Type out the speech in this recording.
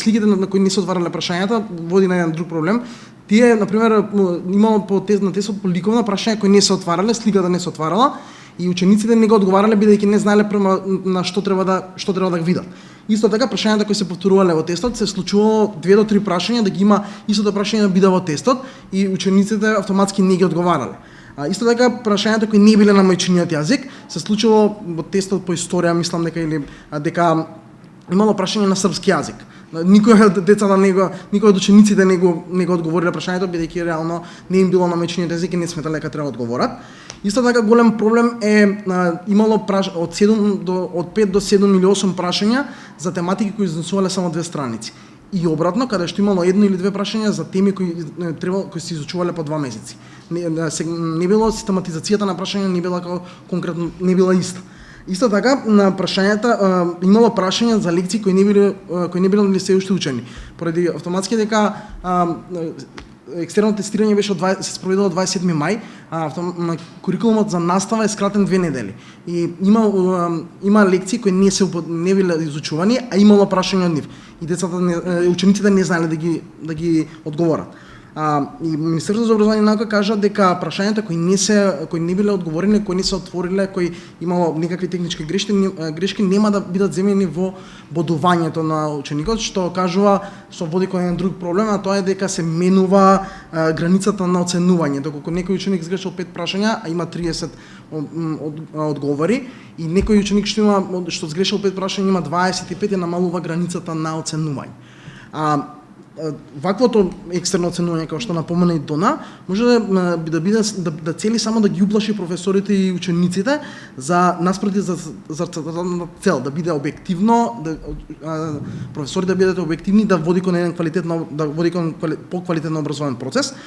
сликите на кои не се отварале прашањата води на еден друг проблем. Тие на пример имало на тестот по ликовна прашања кои не се отварале, сликата не се отварала и учениците не го одговарале бидејќи не знаеле према на што треба да ги видат. Исто така прашањата кои се повторувале во тестот се случувало 2 до 3 прашања да ги има истото прашање да биде во тестот и учениците автоматски не ги одговарале. Исто така прашањата кои не биле на мајчиниот јазик се случувало во тестот по историја, мислам дека имало прашање на српски јазик. Никој од учениците не го одговориле прашањето бидејќи реално не им било на мајчиниот јазик и не сметале дека треба да одговорат. Исто така голем проблем е имало од 5 до 7 или 8 прашања за тематики кои изнесувале само 2 страници. И обратно, каде што имало 1 или 2 прашања за теми кои се изучувале по 2 месеци. Не било систематизацијата на прашања не била конкретно не била иста. Исто така на прашањата имало прашања за лекции кои не биле се уште учени. Поради автоматски дека екстерно тестирање беше се спроведува 27 мај, курикулумот за настава е скратен 2 недели. И има лекции кои не биле изучувани, а имало прашања од нив. И учениците не знаеле да ги одговорат. И Министерството за образование и наука кажа дека прашањата кои не биле одговорени, кои не се отвориле, кои имало некакви технички грешки нема да бидат земени во бодувањето на ученикот, што води кон еден друг проблем, а тоа е дека се менува границата на оценување. Доколку некој ученик изгрешил 5 прашања, а има 30 одговори, и некој ученик што изгрешил 5 прашања има 25, е намалува границата на оценување. Ваквото екстерно оценување, како што напомена и Дона, може да биде да цели само да ги уплаши професорите и учениците наспроти за цел да биде објективно, професорите да бидат објективни, да води кон по-квалитетен образовен процес.